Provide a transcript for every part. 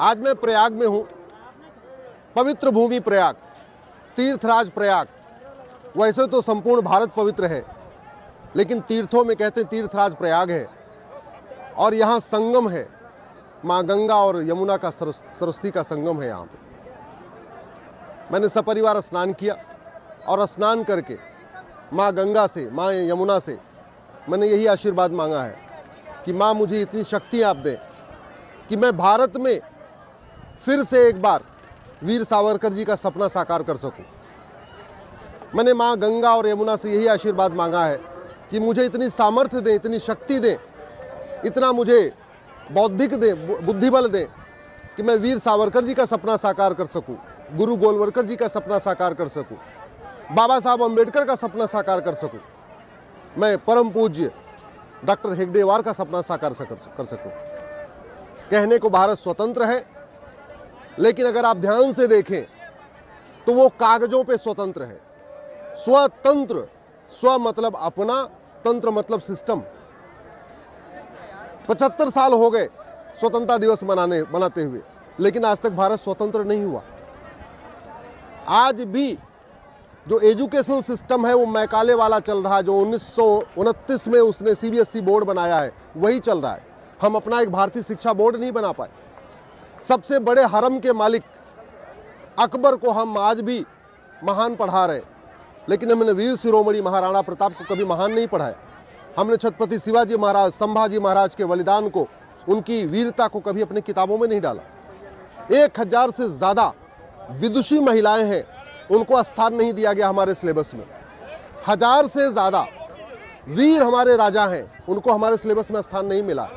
आज मैं प्रयाग में हूँ, पवित्र भूमि प्रयाग, तीर्थराज प्रयाग। वैसे तो संपूर्ण भारत पवित्र है, लेकिन तीर्थों में कहते हैं तीर्थराज प्रयाग है। और यहाँ संगम है, माँ गंगा और यमुना का, सरस्वती का संगम है यहाँ पे। मैंने सपरिवार स्नान किया और स्नान करके माँ गंगा से, माँ यमुना से मैंने यही आशीर्वाद मांगा है कि माँ मुझे इतनी शक्ति आप दें कि मैं भारत में फिर से एक बार वीर सावरकर जी का सपना साकार कर सकूं। मैंने माँ गंगा और यमुना से यही आशीर्वाद मांगा है कि मुझे इतनी सामर्थ्य दें, इतनी शक्ति दें, इतना मुझे बौद्धिक दें, बुद्धिबल दें कि मैं वीर सावरकर जी का सपना साकार कर सकूं, गुरु गोलवलकर जी का सपना साकार कर सकूं, बाबा साहब अम्बेडकर का सपना साकार कर सकूं, मैं परम पूज्य डॉक्टर हेगडेवार का सपना साकार कर सकूं। कहने को भारत स्वतंत्र है, लेकिन अगर आप ध्यान से देखें तो वो कागजों पे स्वतंत्र है। स्वतंत्र, स्व मतलब अपना, तंत्र मतलब सिस्टम। 75 साल हो गए स्वतंत्रता दिवस मनाते हुए, लेकिन आज तक भारत स्वतंत्र नहीं हुआ। आज भी जो एजुकेशन सिस्टम है वो मैकाले वाला चल रहा है, जो 1929 में उसने सीबीएसई बोर्ड बनाया है वही चल रहा है। हम अपना एक भारतीय शिक्षा बोर्ड नहीं बना पाए। सबसे बड़े हरम के मालिक अकबर को हम आज भी महान पढ़ा रहे, लेकिन हमने वीर शिरोमणि महाराणा प्रताप को कभी महान नहीं पढ़ाया। हमने छत्रपति शिवाजी महाराज, संभाजी महाराज के बलिदान को, उनकी वीरता को कभी अपनी किताबों में नहीं डाला। 1000 से ज़्यादा विदुषी महिलाएं हैं, उनको स्थान नहीं दिया गया हमारे सिलेबस में। 1000 से ज़्यादा वीर हमारे राजा हैं, उनको हमारे सिलेबस में स्थान नहीं मिला।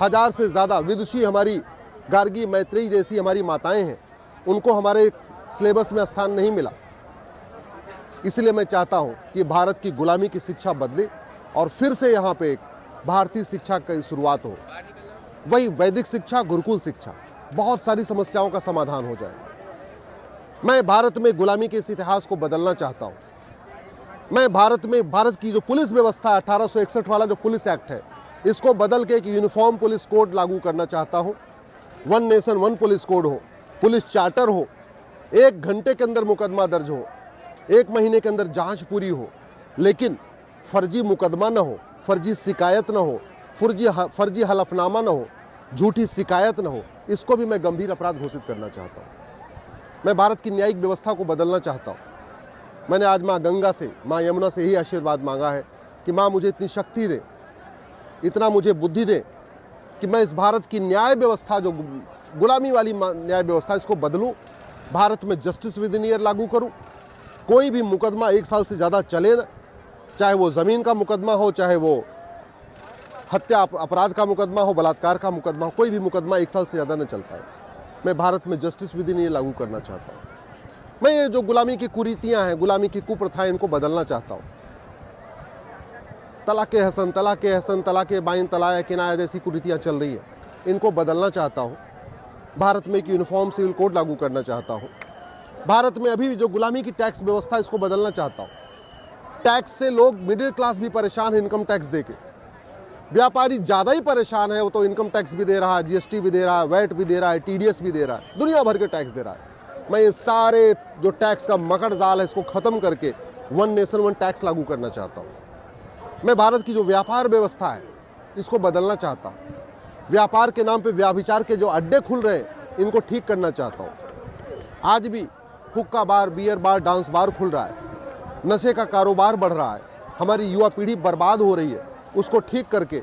1000 से ज़्यादा विदुषी हमारी गार्गी मैत्रेयी जैसी हमारी माताएं हैं, उनको हमारे सिलेबस में स्थान नहीं मिला। इसलिए मैं चाहता हूं कि भारत की गुलामी की शिक्षा बदले और फिर से यहाँ पे एक भारतीय शिक्षा की शुरुआत हो। वही वैदिक शिक्षा, गुरुकुल शिक्षा, बहुत सारी समस्याओं का समाधान हो जाए। मैं भारत में गुलामी के इस इतिहास को बदलना चाहता हूँ। मैं भारत की जो पुलिस व्यवस्था 1861 वाला जो पुलिस एक्ट है, इसको बदल के एक यूनिफॉर्म पुलिस कोड लागू करना चाहता हूँ। 1 नेशन 1 पुलिस कोड हो, पुलिस चार्टर हो, 1 घंटे के अंदर मुकदमा दर्ज हो, 1 महीने के अंदर जांच पूरी हो, लेकिन फर्जी मुकदमा न हो, फर्जी शिकायत न हो, फर्जी हलफनामा न हो, झूठी शिकायत न हो। इसको भी मैं गंभीर अपराध घोषित करना चाहता हूँ। मैं भारत की न्यायिक व्यवस्था को बदलना चाहता हूँ। मैंने आज माँ गंगा से, माँ यमुना से यही आशीर्वाद मांगा है कि माँ मुझे इतनी शक्ति दे, इतना मुझे बुद्धि दे कि मैं इस भारत की न्याय व्यवस्था, जो गुलामी वाली न्याय व्यवस्था, इसको बदलूं। भारत में जस्टिस विद इन ईयर लागू करूं। कोई भी मुकदमा 1 साल से ज़्यादा चले ना, चाहे वो ज़मीन का मुकदमा हो, चाहे वो हत्या अपराध का मुकदमा हो, बलात्कार का मुकदमा हो, कोई भी मुकदमा 1 साल से ज़्यादा न चल पाए। मैं भारत में जस्टिस विद इन ईयर लागू करना चाहता हूँ। मैं ये जो गुलामी की कुरीतियाँ हैं, गुलामी की कुप्रथाएं, इनको बदलना चाहता हूँ। तलाक़े हसन, तलाक़े बाइन, तलाक़े किनाया जैसी कुरीतियाँ चल रही है, इनको बदलना चाहता हूँ। भारत में एक यूनिफॉर्म सिविल कोड लागू करना चाहता हूँ। भारत में अभी जो गुलामी की टैक्स व्यवस्था, इसको बदलना चाहता हूँ। टैक्स से लोग, मिडिल क्लास भी परेशान है इनकम टैक्स देके। व्यापारी ज़्यादा ही परेशान है, वो तो इनकम टैक्स भी दे रहा है, जीएसटी भी दे रहा है, वैट भी दे रहा है, टीडीएस भी दे रहा है, दुनिया भर के टैक्स दे रहा है। मैं ये सारे जो टैक्स का मकड़ जाल है, इसको ख़त्म करके 1 नेशन 1 टैक्स लागू करना चाहता हूँ। मैं भारत की जो व्यापार व्यवस्था है, इसको बदलना चाहता हूँ। व्यापार के नाम पे व्याभिचार के जो अड्डे खुल रहे हैं, इनको ठीक करना चाहता हूँ। आज भी हुक्का बार, बियर बार, डांस बार खुल रहा है, नशे का कारोबार बढ़ रहा है, हमारी युवा पीढ़ी बर्बाद हो रही है। उसको ठीक करके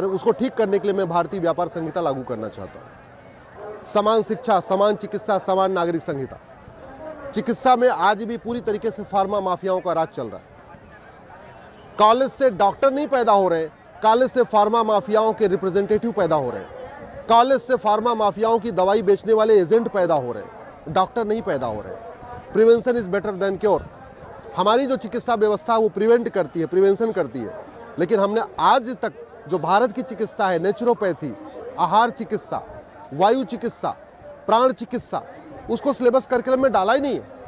उसको ठीक करने के लिए मैं भारतीय व्यापार संहिता लागू करना चाहता हूँ। समान शिक्षा, समान चिकित्सा, समान नागरिक संहिता। चिकित्सा में आज भी पूरी तरीके से फार्मा माफियाओं का राज चल रहा है। कॉलेज से डॉक्टर नहीं पैदा हो रहे, कॉलेज से फार्मा माफियाओं के रिप्रेजेंटेटिव पैदा हो रहे हैं। कॉलेज से फार्मा माफियाओं की दवाई बेचने वाले एजेंट पैदा हो रहे हैं, डॉक्टर नहीं पैदा हो रहे। Prevention is better than cure. हमारी जो चिकित्सा व्यवस्था है वो प्रिवेंट करती है, प्रिवेंशन करती है, लेकिन हमने आज तक जो भारत की चिकित्सा है, नेचुरोपैथी, आहार चिकित्सा, वायु चिकित्सा, प्राण चिकित्सा, उसको सिलेबस करिकुलम में डाला ही नहीं है।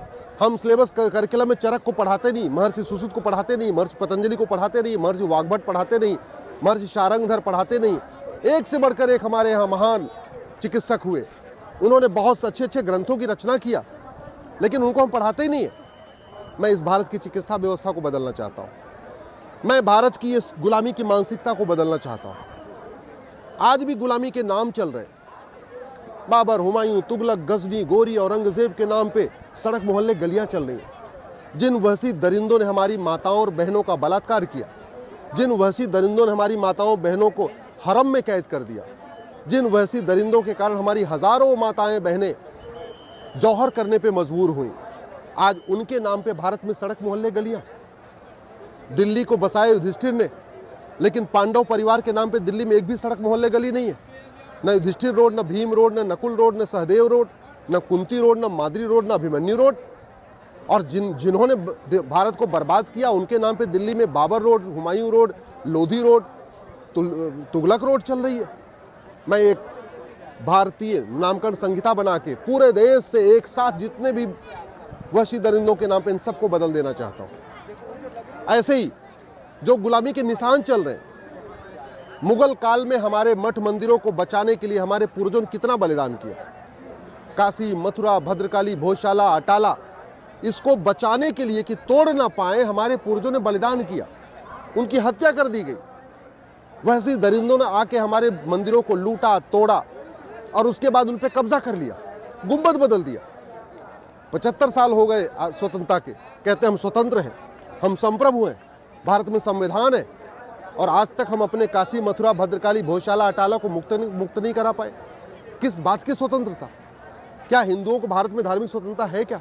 हम सिलेबस करिकुलम में चरक को पढ़ाते नहीं, महर्षि सुश्रुत को पढ़ाते नहीं, महर्षि पतंजलि को पढ़ाते नहीं, महर्षि वाग्भट पढ़ाते नहीं, महर्षि शारंगधर पढ़ाते नहीं। एक से बढ़कर एक हमारे यहाँ महान चिकित्सक हुए, उन्होंने बहुत अच्छे अच्छे ग्रंथों की रचना किया, लेकिन उनको हम पढ़ाते ही नहीं है। मैं इस भारत की चिकित्सा व्यवस्था को बदलना चाहता हूँ। मैं भारत की इस गुलामी की मानसिकता को बदलना चाहता हूँ। आज भी गुलामी के नाम चल रहे हैं। बाबर, हुमायूं, तुगलक, गजनी, गोरी, औरंगजेब के नाम पे सड़क मोहल्ले गलियां चल रही हैं। जिन वहशी दरिंदों ने हमारी माताओं और बहनों का बलात्कार किया, जिन वहशी दरिंदों ने हमारी माताओं बहनों को हरम में कैद कर दिया, जिन वहशी दरिंदों के कारण हमारी हजारों माताएं बहनें जौहर करने पे मजबूर हुई, आज उनके नाम पे भारत में सड़क मोहल्ले गलियां। दिल्ली को बसाए युधिष्ठिर ने, लेकिन पांडव परिवार के नाम पे दिल्ली में एक भी सड़क मोहल्ले गली नहीं है। न युधिष्ठिर रोड, न भीम रोड, न नकुल रोड, न सहदेव रोड, न कुंती रोड, न माद्री रोड, न अभिमन्यु रोड। और जिन्होंने भारत को बर्बाद किया, उनके नाम पे दिल्ली में Babar road, Humayun road, Lodhi road, Tughlaq road चल रही है। मैं एक भारतीय नामकरण संहिता बना के पूरे देश से एक साथ जितने भी वहशी दरिंदों के नाम पे इन सबको बदल देना चाहता हूं। ऐसे ही जो गुलामी के निशान चल रहे हैं, मुगल काल में हमारे मठ मंदिरों को बचाने के लिए हमारे पूर्वजों ने कितना बलिदान किया। काशी, मथुरा, भद्रकाली, भोजशाला, अटाला, इसको बचाने के लिए कि तोड़ ना पाए, हमारे पूर्वजों ने बलिदान किया, उनकी हत्या कर दी गई। वैसे दरिंदों ने आके हमारे मंदिरों को लूटा, तोड़ा और उसके बाद उन पे कब्जा कर लिया, गुंबद बदल दिया। 75 साल हो गए स्वतंत्रता के, कहते हम स्वतंत्र हैं, हम संप्रभु हैं, भारत में संविधान है, और आज तक हम अपने काशी, मथुरा, भद्रकाली, भोजशाला, अटाला को मुक्त नहीं करा पाए। किस बात की स्वतंत्रता? क्या हिंदुओं को भारत में धार्मिक स्वतंत्रता है क्या?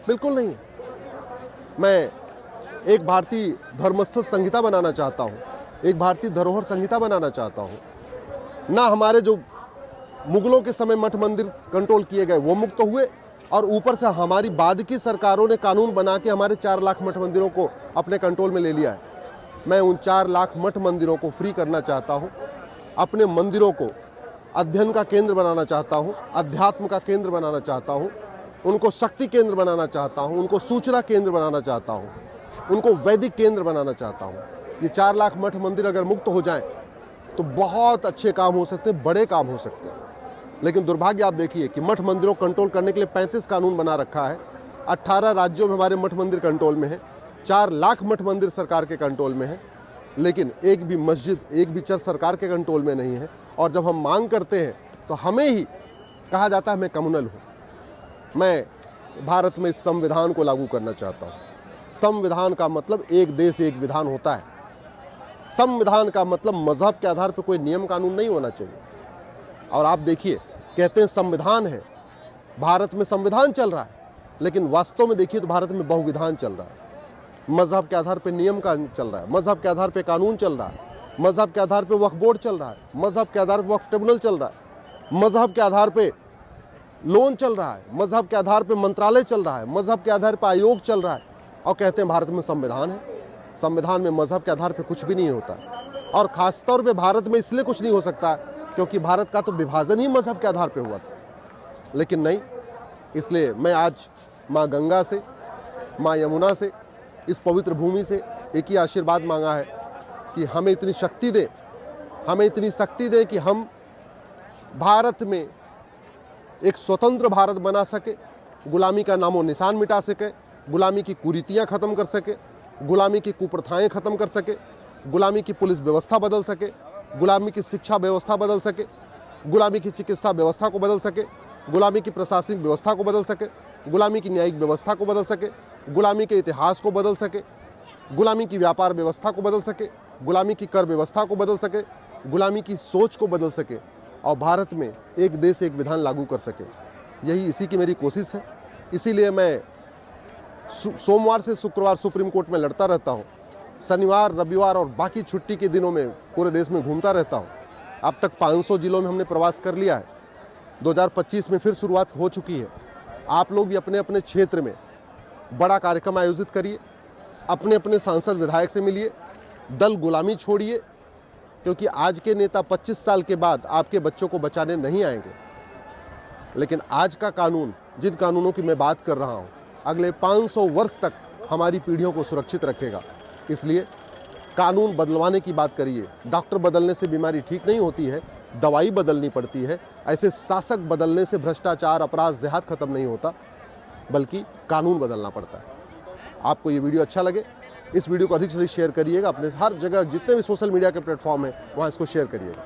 बिल्कुल नहीं है। मैं एक भारतीय धर्मस्थ संहिता बनाना चाहता हूँ, एक भारतीय धरोहर संहिता बनाना चाहता हूँ। ना हमारे जो मुगलों के समय मठ मंदिर कंट्रोल किए गए वो मुक्त हुए, और ऊपर से हमारी बाद की सरकारों ने कानून बना के हमारे 4 लाख मठ मंदिरों को अपने कंट्रोल में ले लिया है। मैं उन 4 लाख मठ मंदिरों को फ्री करना चाहता हूँ, अपने मंदिरों को अध्ययन का केंद्र बनाना चाहता हूँ, अध्यात्म का केंद्र बनाना चाहता हूँ, उनको शक्ति केंद्र बनाना चाहता हूँ, उनको सूचना केंद्र बनाना चाहता हूँ, उनको वैदिक केंद्र बनाना चाहता हूँ। ये 4 लाख मठ मंदिर अगर मुक्त हो जाएं तो बहुत अच्छे काम हो सकते हैं, बड़े काम हो सकते हैं। लेकिन दुर्भाग्य आप देखिए कि मठ मंदिरों को कंट्रोल करने के लिए 35 कानून बना रखा है। 18 राज्यों में हमारे मठ मंदिर कंट्रोल में है, 4 लाख मठ मंदिर सरकार के कंट्रोल में है, लेकिन एक भी मस्जिद, एक भी चर्च सरकार के कंट्रोल में नहीं है। और जब हम मांग करते हैं तो हमें ही कहा जाता है मैं कम्युनल हूँ। मैं भारत में इस संविधान को लागू करना चाहता हूँ। संविधान का मतलब एक देश एक विधान होता है। संविधान का मतलब मजहब के आधार पर कोई नियम कानून नहीं होना चाहिए। और आप देखिए, कहते हैं संविधान है, भारत में संविधान चल रहा है, लेकिन वास्तव में देखिए तो भारत में बहुविधान चल रहा है। मजहब के आधार पर नियम कानून चल रहा है, मजहब के आधार पर कानून चल रहा है, मजहब के आधार पर वक्फ बोर्ड चल रहा है, मजहब के आधार पर वक्फ ट्रिब्यूनल चल रहा है, मजहब के आधार पर लोन चल रहा है, मजहब के आधार पर मंत्रालय चल रहा है, मजहब के आधार पर आयोग चल रहा है, और कहते हैं भारत में संविधान है। संविधान में मजहब के आधार पर कुछ भी नहीं होता, और खासतौर पर भारत में इसलिए कुछ नहीं हो सकता क्योंकि भारत का तो विभाजन ही मजहब के आधार पर हुआ था। लेकिन नहीं, इसलिए मैं आज माँ गंगा से, माँ यमुना से, इस पवित्र भूमि से एक ही आशीर्वाद मांगा है कि हमें इतनी शक्ति दे, हमें इतनी शक्ति दे कि हम भारत में एक स्वतंत्र भारत बना सके, गुलामी का नामो निशान मिटा सके, गुलामी की कुरीतियाँ ख़त्म कर सके, गुलामी की कुप्रथाएं ख़त्म कर सके, गुलामी की पुलिस व्यवस्था बदल सके, गुलामी की शिक्षा व्यवस्था बदल सके, गुलामी की चिकित्सा व्यवस्था को बदल सके, गुलामी की प्रशासनिक व्यवस्था को बदल सके, गुलामी की न्यायिक व्यवस्था को बदल सके, गुलामी के इतिहास को बदल सके, गुलामी की व्यापार व्यवस्था को बदल सके, गुलामी की कर व्यवस्था को बदल सके, गुलामी की सोच को बदल सके, और भारत में एक देश एक विधान लागू कर सके। यही इसी की मेरी कोशिश है। इसीलिए मैं सोमवार से शुक्रवार सुप्रीम कोर्ट में लड़ता रहता हूँ, शनिवार, रविवार और बाकी छुट्टी के दिनों में पूरे देश में घूमता रहता हूँ। अब तक 500 जिलों में हमने प्रवास कर लिया है। 2025 में फिर शुरुआत हो चुकी है। आप लोग भी अपने अपने क्षेत्र में बड़ा कार्यक्रम आयोजित करिए, अपने अपने सांसद विधायक से मिलिए, दल गुलामी छोड़िए, क्योंकि आज के नेता 25 साल के बाद आपके बच्चों को बचाने नहीं आएंगे। लेकिन आज का कानून, जिन कानूनों की मैं बात कर रहा हूँ, अगले 500 वर्ष तक हमारी पीढ़ियों को सुरक्षित रखेगा। इसलिए कानून बदलवाने की बात करिए। डॉक्टर बदलने से बीमारी ठीक नहीं होती है, दवाई बदलनी पड़ती है, ऐसे शासक बदलने से भ्रष्टाचार, अपराध, जिहाद खत्म नहीं होता, बल्कि कानून बदलना पड़ता है। आपको ये वीडियो अच्छा लगे, इस वीडियो को अधिक से अधिक शेयर करिएगा, अपने हर जगह जितने भी सोशल मीडिया के प्लेटफॉर्म हैं वहाँ इसको शेयर करिएगा।